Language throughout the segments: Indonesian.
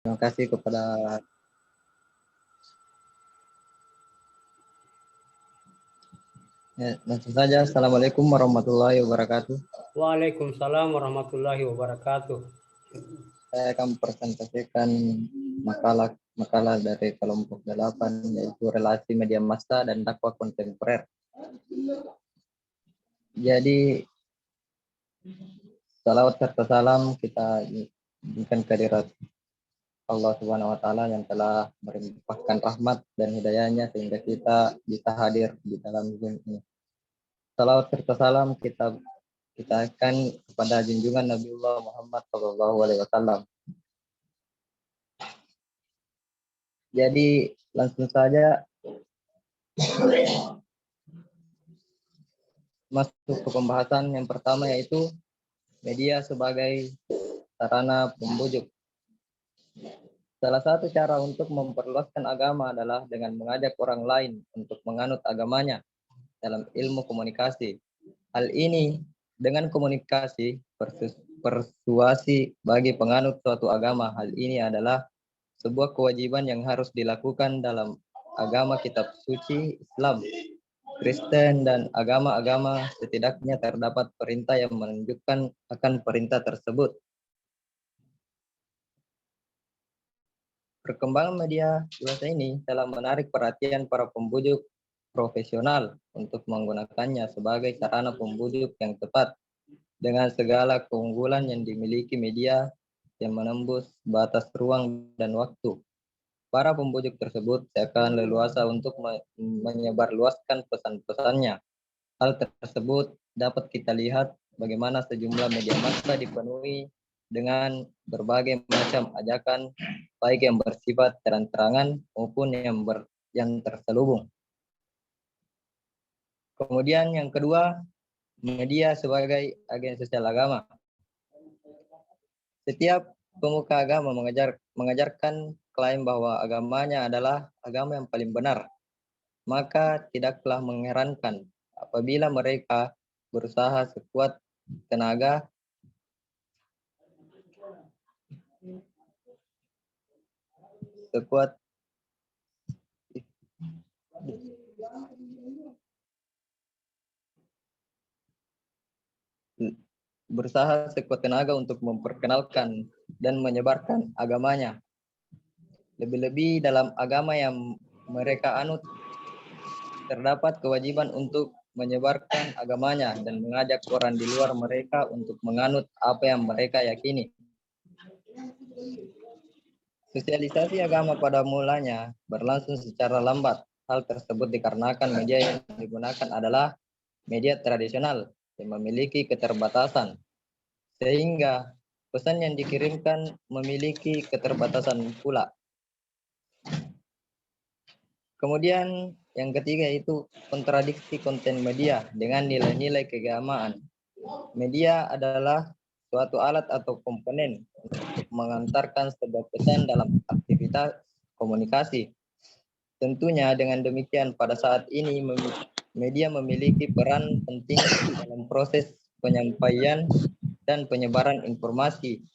Terima kasih kepada langsung saja. Assalamualaikum warahmatullahi wabarakatuh. Waalaikumsalam warahmatullahi wabarakatuh. Saya akan presentasikan makalah dari kelompok 8, yaitu relasi media massa dan dakwah kontemporer. Jadi salawat serta salam kita berikan kehadirat Allah Subhanahu wa taala yang telah melimpahkan rahmat dan hidayahnya sehingga kita bisa hadir di dalam Zoom ini. Salawat serta salam kita akan kepada junjungan Nabiullah Muhammad Shallallahu Alaihi Wasallam. Jadi langsung saja masuk ke pembahasan yang pertama, yaitu media sebagai sarana pembujuk. Salah satu cara untuk memperluaskan agama adalah dengan mengajak orang lain untuk menganut agamanya dalam ilmu komunikasi. Hal ini dengan komunikasi persuasi bagi penganut suatu agama. Hal ini adalah sebuah kewajiban yang harus dilakukan dalam agama kitab suci Islam, Kristen, dan agama-agama. Setidaknya terdapat perintah yang menunjukkan akan perintah tersebut. Perkembangan media luas ini telah menarik perhatian para pembujuk profesional untuk menggunakannya sebagai sarana pembujuk yang tepat dengan segala keunggulan yang dimiliki media yang menembus batas ruang dan waktu. Para pembujuk tersebut akan leluasa untuk menyebarluaskan pesan-pesannya. Hal tersebut dapat kita lihat bagaimana sejumlah media massa dipenuhi dengan berbagai macam ajakan, baik yang bersifat terang-terangan maupun yang terselubung. Kemudian yang kedua, media sebagai agen sosial agama. Setiap pemuka agama mengajarkan klaim bahwa agamanya adalah agama yang paling benar. Maka tidaklah mengherankan apabila mereka berusaha sekuat tenaga untuk memperkenalkan dan menyebarkan agamanya. Lebih-lebih dalam agama yang mereka anut, terdapat kewajiban untuk menyebarkan agamanya dan mengajak orang di luar mereka untuk menganut apa yang mereka yakini. Sosialisasi agama pada mulanya berlangsung secara lambat. Hal tersebut dikarenakan media yang digunakan adalah media tradisional yang memiliki keterbatasan, sehingga pesan yang dikirimkan memiliki keterbatasan pula. Kemudian yang ketiga yaitu kontradiksi konten media dengan nilai-nilai keagamaan. Media adalah suatu alat atau komponen untuk mengantarkan sebuah pesan dalam aktivitas komunikasi. Tentunya dengan demikian pada saat ini media memiliki peran penting dalam proses penyampaian dan penyebaran informasi.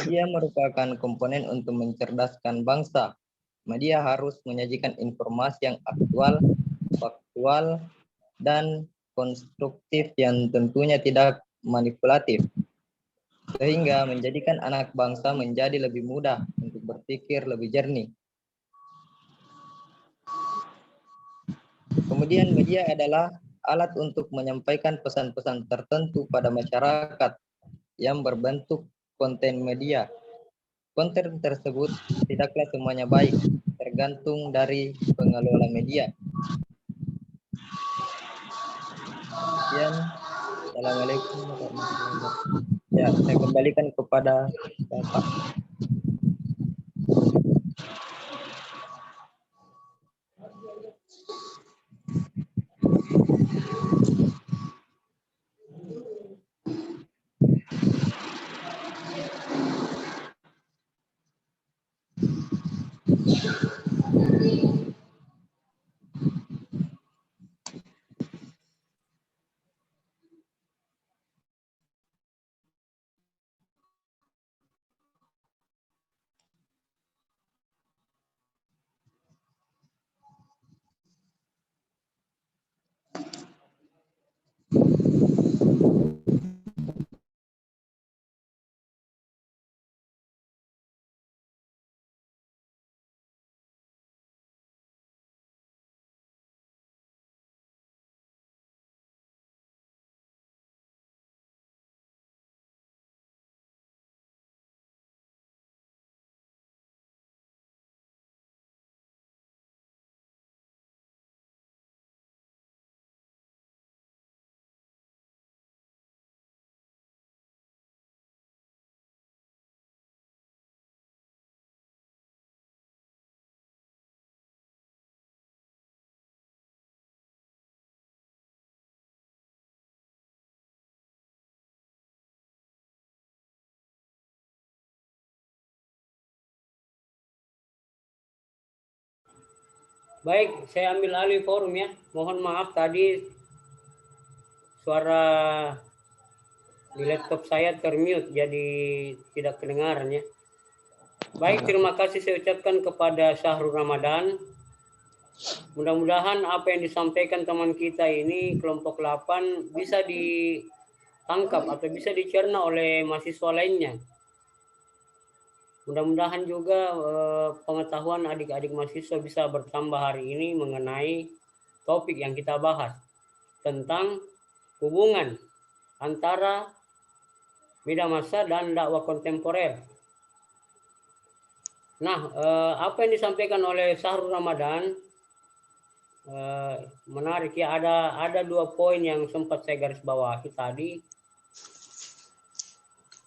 Media merupakan komponen untuk mencerdaskan bangsa. Media harus menyajikan informasi yang aktual, faktual, dan konstruktif yang tentunya tidak manipulatif, sehingga menjadikan anak bangsa menjadi lebih mudah untuk berpikir lebih jernih. Kemudian media adalah alat untuk menyampaikan pesan-pesan tertentu pada masyarakat yang berbentuk konten media. Konten tersebut tidaklah semuanya baik, tergantung dari pengelola media. Sekian, Assalamualaikum warahmatullahi wabarakatuh. Ya, saya kembalikan kepada Bapak. Baik, saya ambil alih forum ya. Mohon maaf tadi suara di laptop saya termute, jadi tidak kedengaran ya. Baik, terima kasih saya ucapkan kepada Syahrul Ramadan. Mudah-mudahan apa yang disampaikan teman kita ini, kelompok 8, bisa ditangkap atau bisa dicerna oleh mahasiswa lainnya. Mudah-mudahan juga pengetahuan adik-adik mahasiswa bisa bertambah hari ini mengenai topik yang kita bahas tentang hubungan antara media massa dan dakwah kontemporer. Nah, apa yang disampaikan oleh Syahrul Ramadan menarik ya. Ada 2 poin yang sempat saya garis bawahi tadi.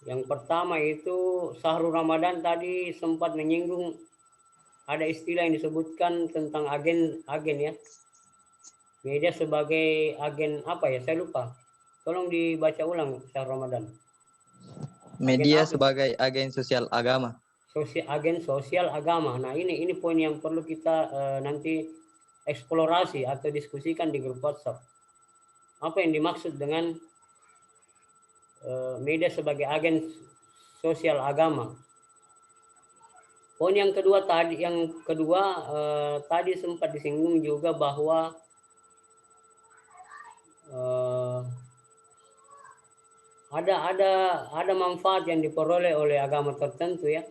Yang pertama itu Syahrul Ramadan tadi sempat menyinggung ada istilah yang disebutkan tentang agen ya. Media sebagai agen apa ya? Saya lupa. Tolong dibaca ulang Syahrul Ramadan. Media sebagai agen sosial agama. Agen sosial agama. Nah, ini poin yang perlu kita nanti eksplorasi atau diskusikan di grup WhatsApp. Apa yang dimaksud dengan media sebagai agen sosial agama? Poin yang kedua tadi sempat disinggung juga bahwa ada manfaat yang diperoleh oleh agama tertentu ya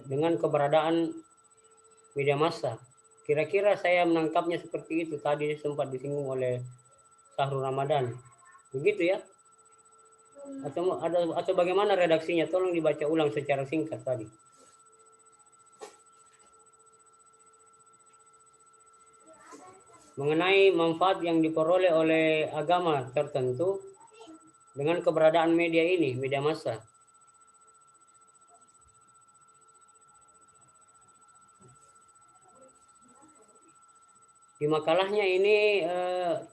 dengan keberadaan media massa. Kira-kira saya menangkapnya seperti itu, tadi sempat disinggung oleh Syahrul Ramadan. Begitu ya? Atau bagaimana redaksinya? Tolong dibaca ulang secara singkat tadi. Mengenai manfaat yang diperoleh oleh agama tertentu dengan keberadaan media ini, media massa. Di makalahnya ini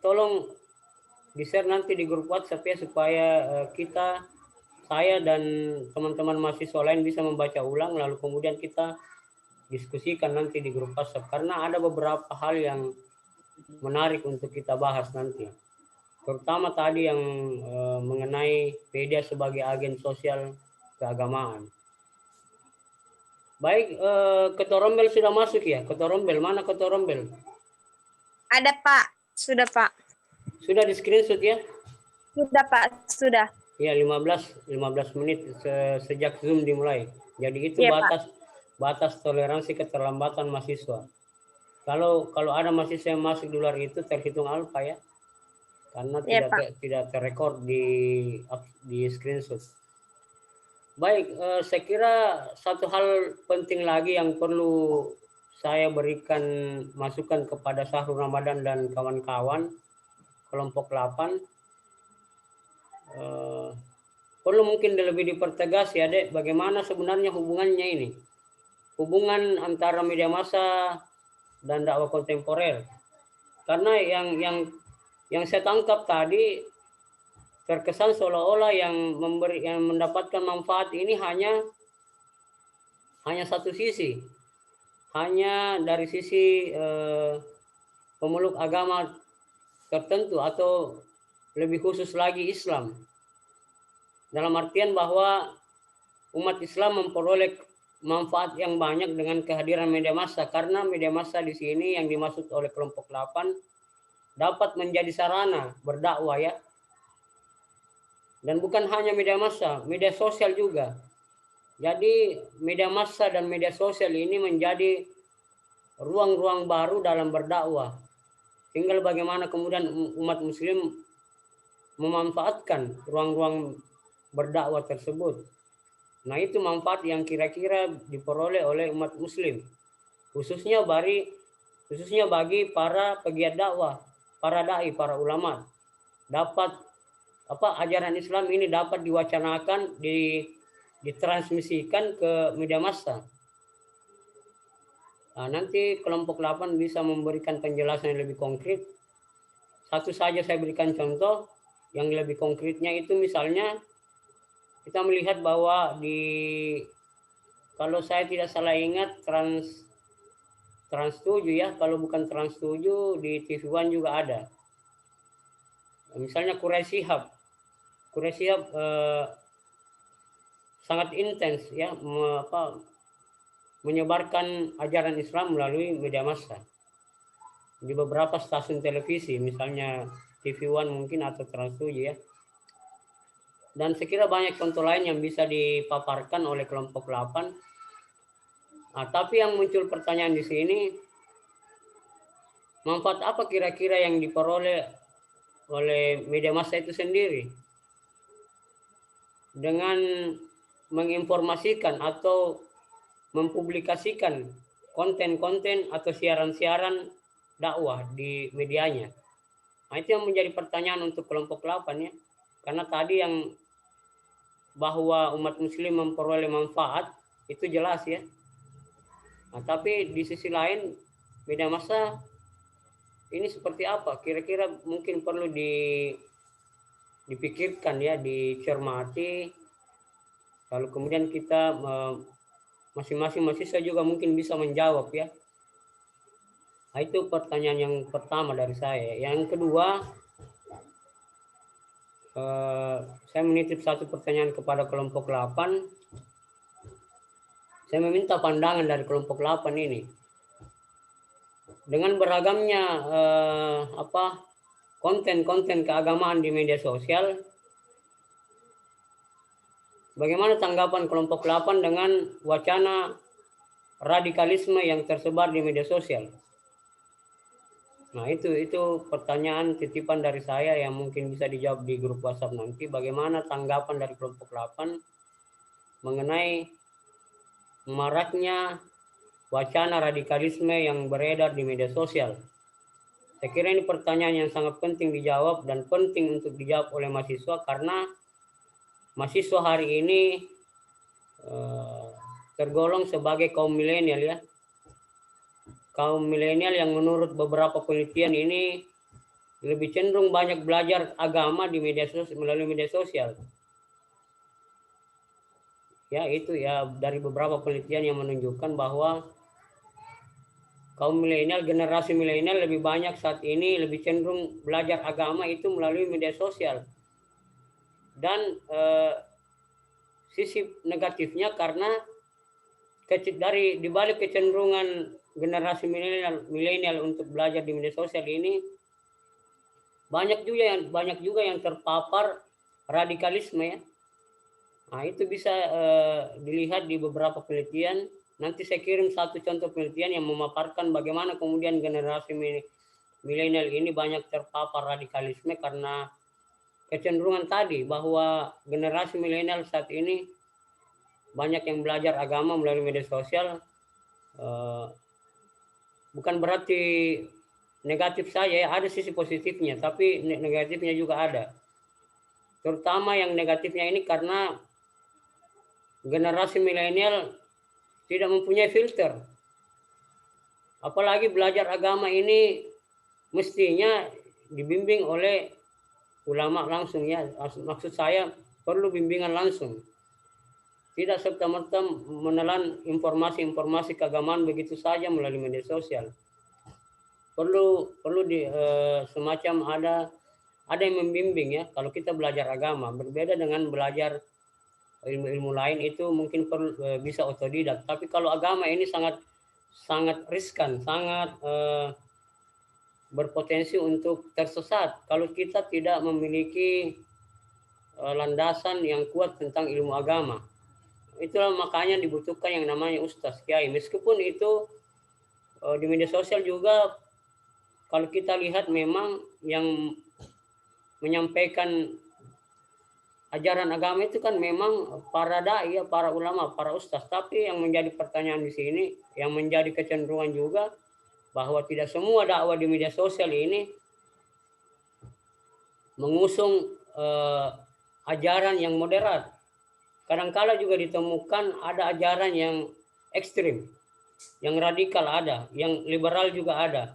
tolong di-share nanti di grup WhatsApp ya, supaya saya dan teman-teman mahasiswa lain bisa membaca ulang, lalu kemudian kita diskusikan nanti di grup WhatsApp, karena ada beberapa hal yang menarik untuk kita bahas nanti. Terutama tadi yang mengenai media sebagai agen sosial keagamaan. Baik, Ketua Rombel sudah masuk ya? Ketua Rombel, mana Ketua Rombel? Ada Pak, sudah Pak. Sudah di screenshot ya? Sudah Pak, sudah. Ya, 15 menit sejak Zoom dimulai. Jadi itu ya, batas toleransi keterlambatan mahasiswa. Kalau ada mahasiswa yang masuk di luar itu terhitung alfa ya. Karena ya, tidak terrekord di screenshot. Baik, saya kira satu hal penting lagi yang perlu saya berikan masukan kepada Syahrul Ramadan dan kawan-kawan kelompok 8. Perlu mungkin lebih dipertegas ya, Dek, bagaimana sebenarnya hubungannya ini. Hubungan antara media massa dan dakwah kontemporer. Karena yang saya tangkap tadi terkesan seolah-olah yang mendapatkan manfaat ini hanya satu sisi. Hanya dari sisi pemeluk agama tertentu atau lebih khusus lagi Islam. Dalam artian bahwa umat Islam memperoleh manfaat yang banyak dengan kehadiran media massa, karena media massa di sini yang dimaksud oleh kelompok 8 dapat menjadi sarana berdakwah ya. Dan bukan hanya media massa, media sosial juga. Jadi media massa dan media sosial ini menjadi ruang-ruang baru dalam berdakwah. Tinggal bagaimana kemudian umat muslim memanfaatkan ruang-ruang berdakwah tersebut. Nah, itu manfaat yang kira-kira diperoleh oleh umat muslim. Khususnya bagi para pegiat dakwah, para dai, para ulama. Dapat ajaran Islam ini dapat diwacanakan, ditransmisikan ke media massa. Nah, nanti kelompok 8 bisa memberikan penjelasan yang lebih konkret. Satu saja saya berikan contoh yang lebih konkretnya, itu misalnya kita melihat bahwa kalau saya tidak salah ingat, Trans 7 ya, kalau bukan Trans 7 di TV One juga ada. Misalnya Quraisy Shihab. Quraisy Shihab sangat intens ya menyebarkan ajaran Islam melalui media massa. Di beberapa stasiun televisi, misalnya TV One mungkin atau Trans 7 ya. Dan sekira banyak contoh lain yang bisa dipaparkan oleh kelompok 8. Nah, tapi yang muncul pertanyaan di sini, manfaat apa kira-kira yang diperoleh oleh media massa itu sendiri dengan menginformasikan atau mempublikasikan konten-konten atau siaran-siaran dakwah di medianya. Nah, itu yang menjadi pertanyaan untuk kelompok 8 ya. Karena tadi yang bahwa umat muslim memperoleh manfaat itu jelas ya. Nah, tapi di sisi lain media massa ini seperti apa? Kira-kira mungkin perlu dipikirkan ya, dicermati. Lalu kemudian kita masing-masing mahasiswa juga mungkin bisa menjawab ya. Nah, itu pertanyaan yang pertama dari saya. Yang kedua, saya menitip satu pertanyaan kepada kelompok 8. Saya meminta pandangan dari kelompok 8 ini. Dengan beragamnya konten-konten keagamaan di media sosial, bagaimana tanggapan kelompok 8 dengan wacana radikalisme yang tersebar di media sosial? Nah, itu pertanyaan titipan dari saya yang mungkin bisa dijawab di grup WhatsApp nanti. Bagaimana tanggapan dari kelompok 8 mengenai maraknya wacana radikalisme yang beredar di media sosial? Saya kira ini pertanyaan yang sangat penting dijawab dan penting untuk dijawab oleh mahasiswa, karena mahasiswa hari ini tergolong sebagai kaum milenial ya. Kaum milenial yang menurut beberapa penelitian ini lebih cenderung banyak belajar agama di media sosial, melalui media sosial. Ya, itu ya dari beberapa penelitian yang menunjukkan bahwa kaum milenial, generasi milenial lebih banyak saat ini lebih cenderung belajar agama itu melalui media sosial. Dan sisi negatifnya karena dari dibalik kecenderungan generasi milenial untuk belajar di media sosial ini, banyak juga yang terpapar radikalisme ya. Nah, itu bisa dilihat di beberapa penelitian. Nanti saya kirim satu contoh penelitian yang memaparkan bagaimana kemudian generasi milenial ini banyak terpapar radikalisme karena kecenderungan tadi bahwa generasi milenial saat ini banyak yang belajar agama melalui media sosial. Bukan berarti negatif saja ya, ada sisi positifnya, tapi negatifnya juga ada. Terutama yang negatifnya ini karena generasi milenial tidak mempunyai filter. Apalagi belajar agama ini mestinya dibimbing oleh ulama langsung ya. Maksud saya perlu bimbingan langsung. Tidak serta-merta menelan informasi-informasi keagamaan begitu saja melalui media sosial. Perlu semacam ada yang membimbing ya. Kalau kita belajar agama, berbeda dengan belajar ilmu-ilmu lain, itu mungkin bisa otodidak. Tapi kalau agama ini sangat riskan, sangat berpotensi untuk tersesat kalau kita tidak memiliki landasan yang kuat tentang ilmu agama. Itulah makanya dibutuhkan yang namanya ustaz, kiai. Meskipun itu di media sosial juga, kalau kita lihat memang yang menyampaikan ajaran agama itu kan memang para dai, para ulama, para ustaz. Tapi yang menjadi pertanyaan di sini, yang menjadi kecenderungan juga, bahwa tidak semua dakwah di media sosial ini mengusung ajaran yang moderat. Kadang-kala juga ditemukan ada ajaran yang ekstrim, yang radikal ada, yang liberal juga ada,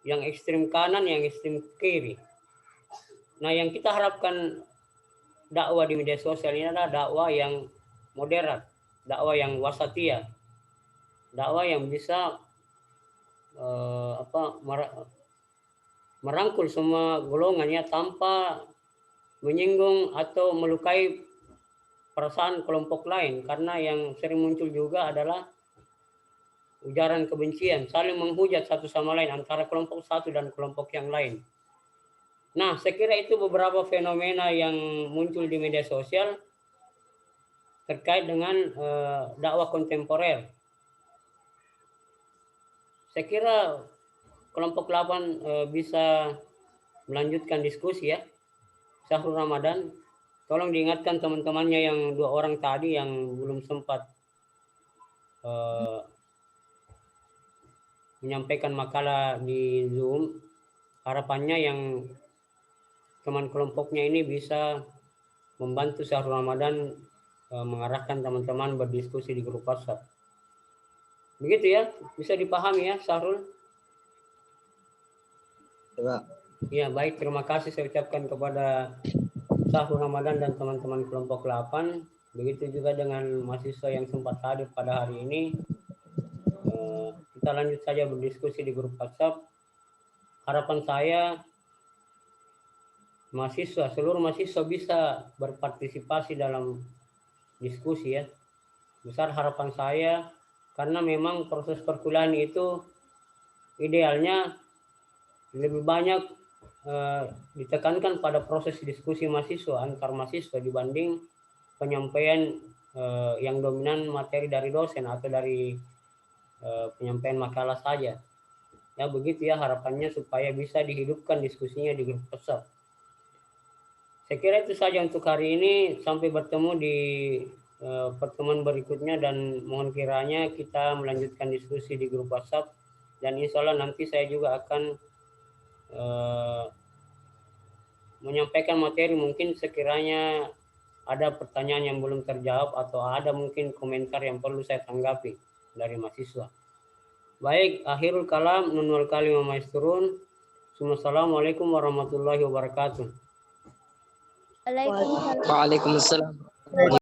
yang ekstrim kanan, yang ekstrim kiri. Nah, yang kita harapkan dakwah di media sosial ini adalah dakwah yang moderat, dakwah yang wasatiyah, dakwah yang bisa merangkul semua golongannya tanpa menyinggung atau melukai perasaan kelompok lain, karena yang sering muncul juga adalah ujaran kebencian, saling menghujat satu sama lain antara kelompok satu dan kelompok yang lain. Nah, saya kira itu beberapa fenomena yang muncul di media sosial terkait dengan dakwah kontemporer. Saya kira kelompok 8 bisa melanjutkan diskusi ya. Syahrul Ramadan, tolong diingatkan teman-temannya yang 2 orang tadi yang belum sempat menyampaikan makalah di Zoom. Harapannya yang teman kelompoknya ini bisa membantu Syahrul Ramadan mengarahkan teman-teman berdiskusi di grup WhatsApp. Begitu ya, bisa dipahami ya Syahrul? Ya, baik, terima kasih saya ucapkan kepada Syahrul Ramadan dan teman-teman kelompok 8. Begitu juga dengan mahasiswa yang sempat hadir pada hari ini. Kita lanjut saja berdiskusi di grup WhatsApp. Harapan saya seluruh mahasiswa bisa berpartisipasi dalam diskusi ya. Besar harapan saya, karena memang proses perkuliahan itu idealnya lebih banyak ditekankan pada proses diskusi mahasiswa antar mahasiswa dibanding penyampaian yang dominan materi dari dosen atau dari penyampaian makalah saja. Ya begitu ya harapannya, supaya bisa dihidupkan diskusinya di grup WhatsApp. Saya kira itu saja untuk hari ini. Sampai bertemu di pertemuan berikutnya, dan mohon kiranya kita melanjutkan diskusi di grup WhatsApp, dan insya Allah nanti saya juga akan menyampaikan materi. Mungkin sekiranya ada pertanyaan yang belum terjawab atau ada mungkin komentar yang perlu saya tanggapi dari mahasiswa. Baik, akhirul kalam, nunwal kalimah maisturun. Assalamualaikum warahmatullahi wabarakatuh. Waalaikumsalam. Waalaikumsalam.